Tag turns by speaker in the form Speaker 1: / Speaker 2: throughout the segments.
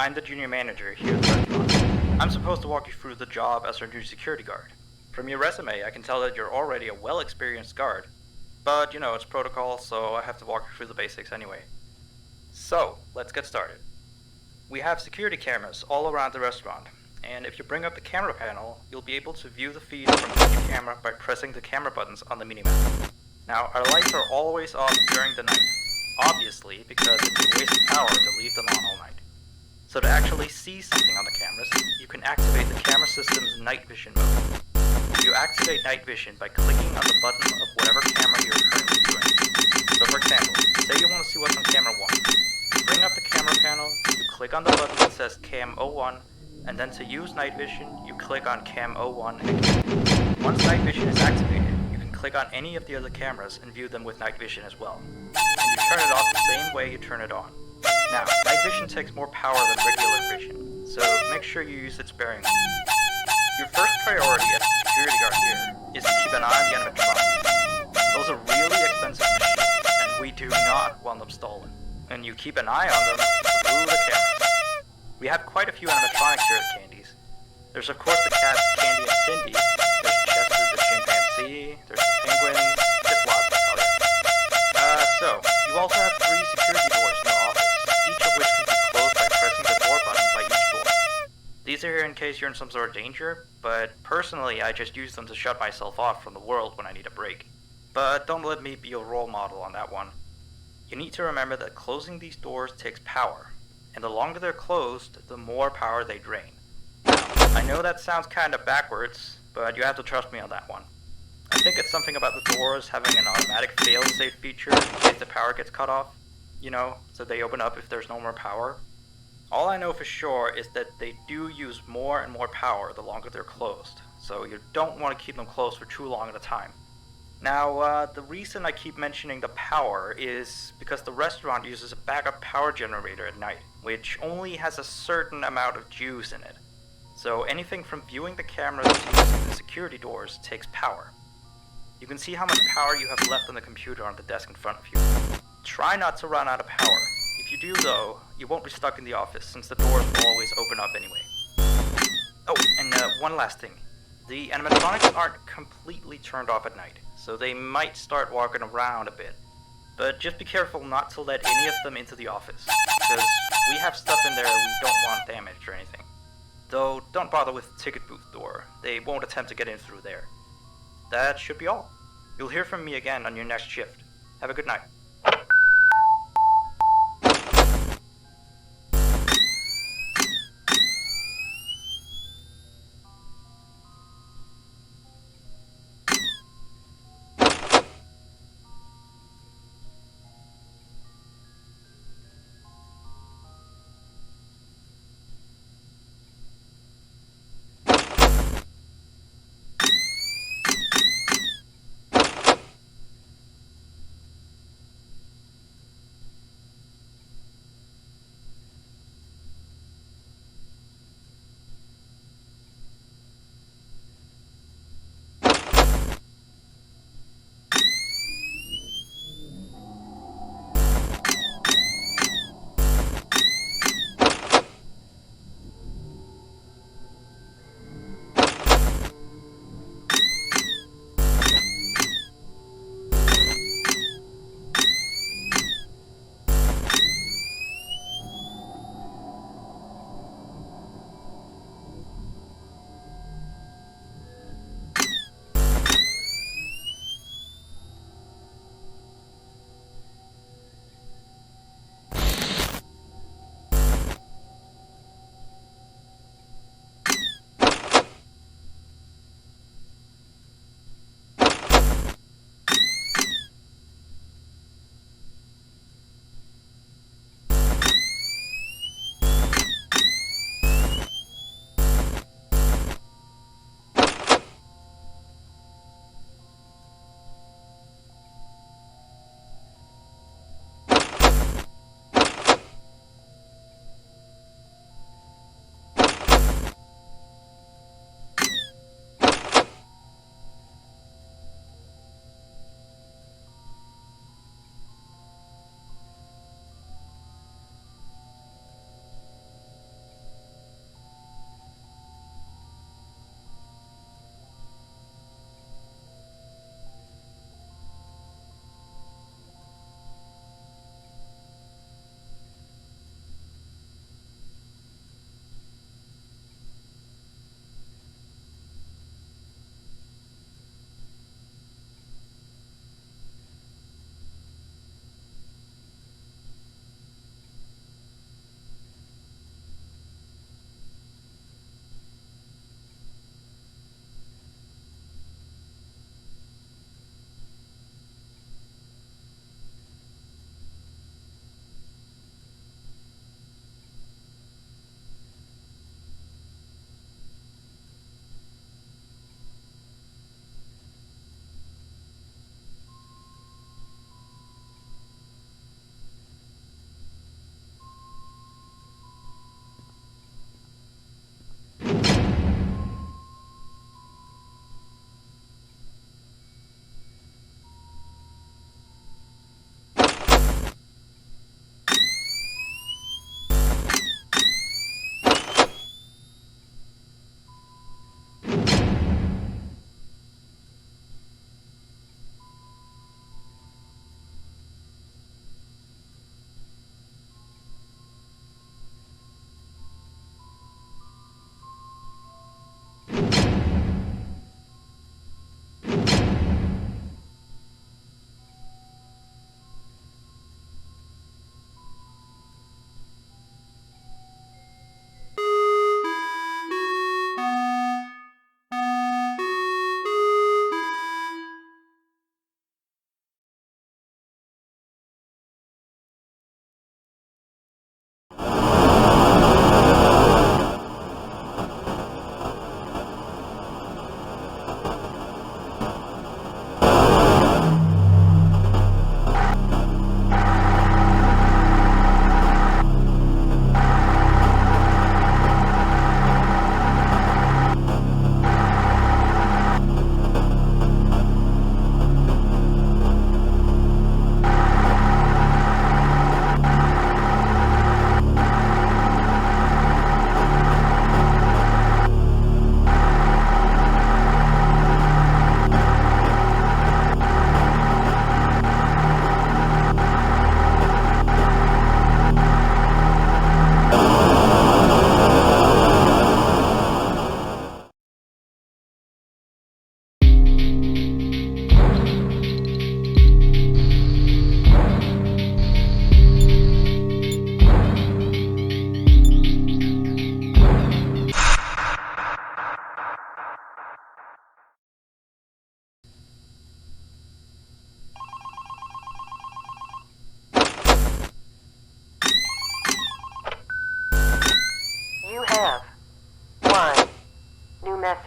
Speaker 1: I'm the junior manager here at the restaurant. I'm supposed to walk you through the job as our new security guard. From your resume, I can tell that you're already a well-experienced guard. But, you know, it's protocol, so I have to walk you through the basics anyway. So, let's get started. We have security cameras all around the restaurant, and if you bring up the camera panel, you'll be able to view the feed from each camera by pressing the camera buttons on the minimap. Now, our lights are always off during the night, obviously because it's a waste of power to leave them on all night. So to actually see something on the cameras, you can activate the camera system's night vision mode. You activate night vision by clicking on the button of whatever camera you're currently viewing. So for example, say you want to see what's on camera 1. You bring up the camera panel, you click on the button that says Cam 01, and then to use night vision, you click on Cam 01 again. Once night vision is activated, you can click on any of the other cameras and view them with night vision as well. And you turn it off the same way you turn it on. Now, night vision takes more power than regular vision, so make sure you use it sparingly. Your first priority as a security guard here is to keep an eye on the animatronics. Those are really expensive machines, and we do not want them stolen. And you keep an eye on them through the cameras. We have quite a few animatronics here at Candy's. There's of course the cats Candy and Cindy, there's Chester the chimpanzee, there's the penguins, just lots to tell you. So, you also have 3 security doors in the office, each of which can be closed by pressing the door button by each door. These are here in case you're in some sort of danger, but personally I just use them to shut myself off from the world when I need a break. But don't let me be your role model on that one. You need to remember that closing these doors takes power, and the longer they're closed, the more power they drain. Now, I know that sounds kinda backwards, but you have to trust me on that one. I think it's something about the doors having an automatic fail-safe feature in case the power gets cut off, you know, so they open up if there's no more power. All I know for sure is that they do use more and more power the longer they're closed, so you don't want to keep them closed for too long at a time. Now, the reason I keep mentioning the power is because the restaurant uses a backup power generator at night, which only has a certain amount of juice in it. So anything from viewing the cameras to using the security doors takes power. You can see how much power you have left on the computer on the desk in front of you. Try not to run out of power. If you do though, you won't be stuck in the office since the doors will always open up anyway. Oh, and one last thing. The animatronics aren't completely turned off at night, so they might start walking around a bit. But just be careful not to let any of them into the office, because we have stuff in there we don't want damaged or anything. Though, don't bother with the ticket booth door. They won't attempt to get in through there. That should be all. You'll hear from me again on your next shift. Have a good night.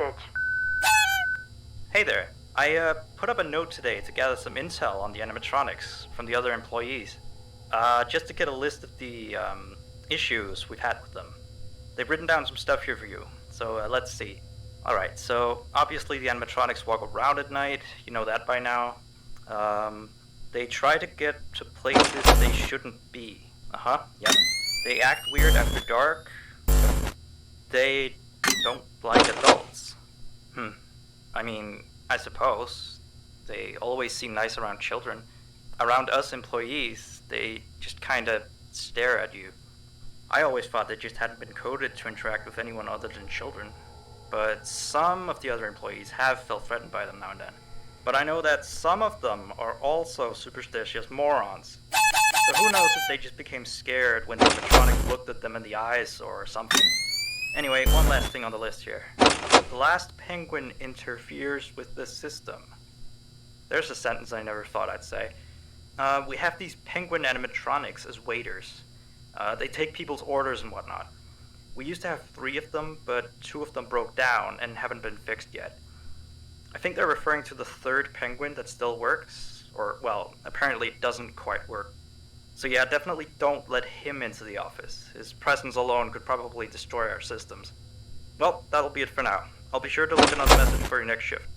Speaker 2: message.
Speaker 1: Hey there. I put up a note today to gather some intel on the animatronics from the other employees. Just to get a list of the issues we've had with them. They've written down some stuff here for you, so let's see. Alright, so obviously the animatronics walk around at night, you know that by now. They try to get to places they shouldn't be. Yep. They act weird after dark. They don't like adults. I mean, I suppose. They always seem nice around children. Around us employees, they just kinda stare at you. I always thought they just hadn't been coded to interact with anyone other than children. But some of the other employees have felt threatened by them now and then. But I know that some of them are also superstitious morons. So who knows if they just became scared when the animatronic looked at them in the eyes or something. Anyway, one last thing on the list here. The last penguin interferes with the system. There's a sentence I never thought I'd say. We have these penguin animatronics as waiters. They take people's orders and whatnot. We used to have 3 of them, but 2 of them broke down and haven't been fixed yet. I think they're referring to the 3rd penguin that still works, or, well, apparently it doesn't quite work. So yeah, definitely don't let him into the office. His presence alone could probably destroy our systems. Well, that'll be it for now. I'll be sure to leave another message for your next shift.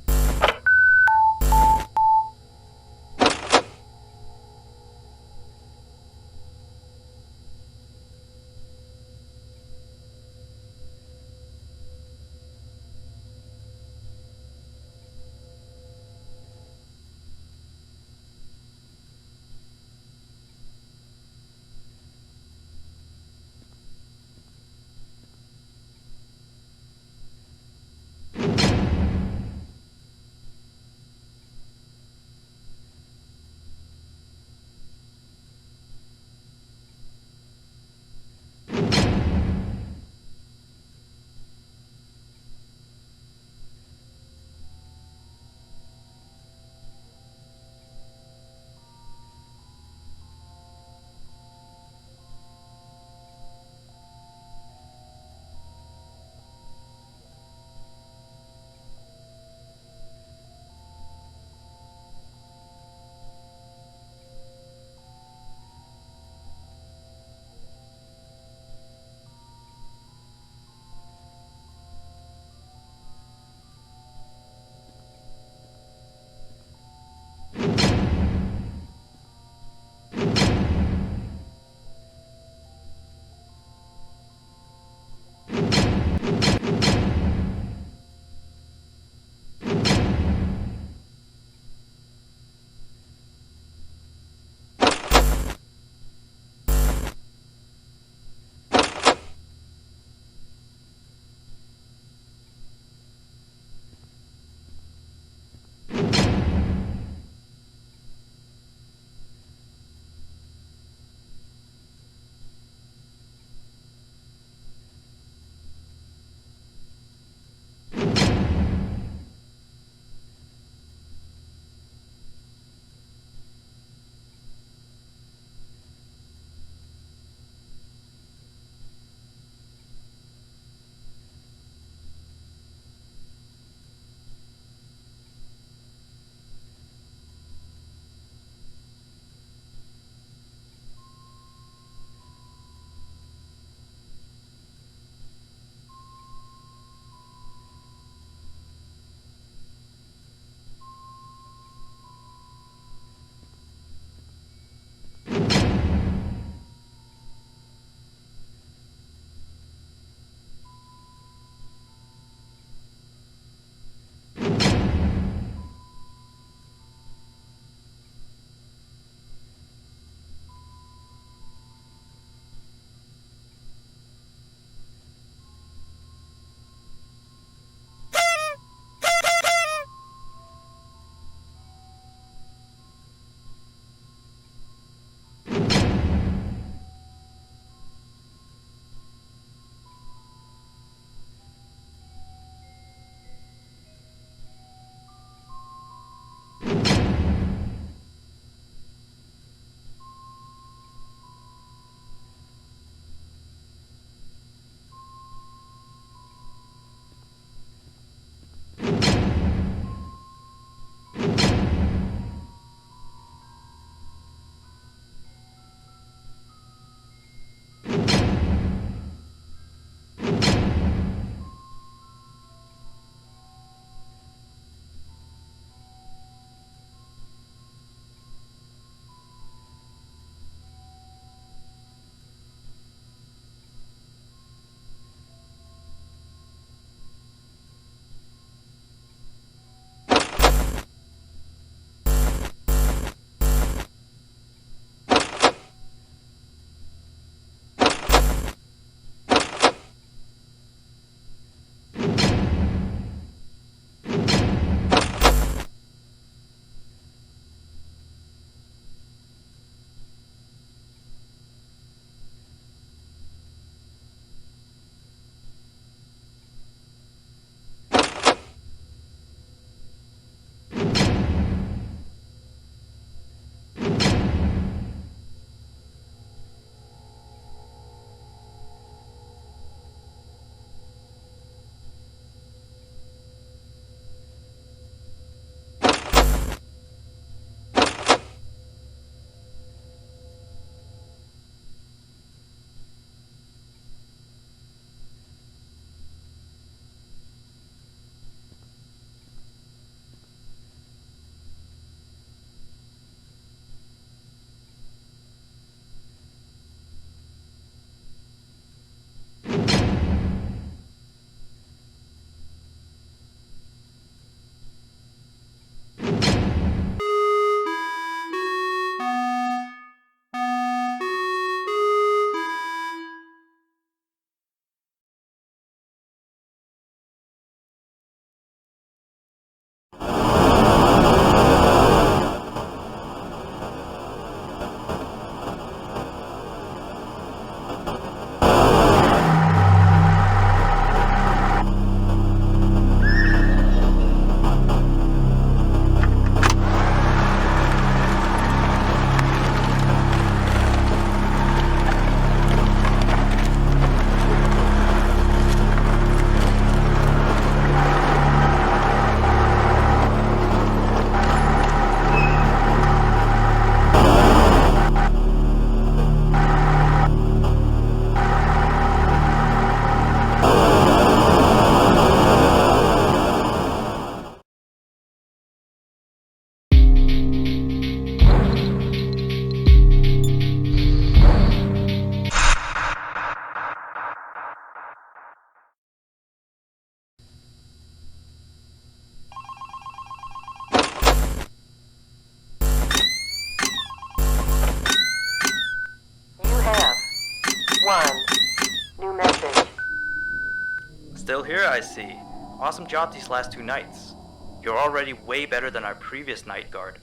Speaker 1: Still here, I see. Awesome job these last 2 nights. You're already way better than our previous night guard.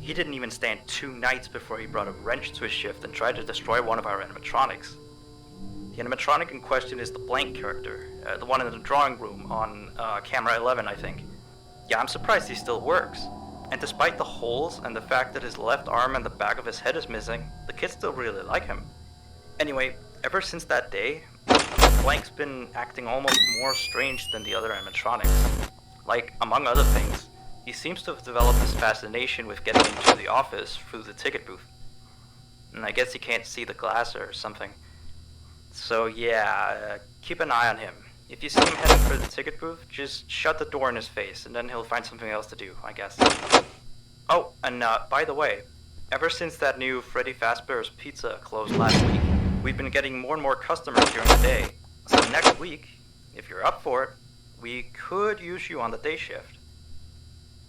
Speaker 1: He didn't even stand 2 nights before he brought a wrench to his shift and tried to destroy one of our animatronics. The animatronic in question is the Blank character, the one in the drawing room on camera 11, I think. Yeah, I'm surprised he still works. And despite the holes and the fact that his left arm and the back of his head is missing, the kids still really like him. Anyway, ever since that day, Blank's been acting almost more strange than the other animatronics. Like, among other things, he seems to have developed this fascination with getting into the office through the ticket booth. And I guess he can't see the glass or something. So yeah, keep an eye on him. If you see him heading for the ticket booth, just shut the door in his face, and then he'll find something else to do, I guess. Oh, and by the way, ever since that new Freddy Fazbear's Pizza closed last week, we've been getting more and more customers during the day. So next week, if you're up for it, we could use you on the day shift.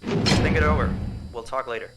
Speaker 1: Think it over. We'll talk later.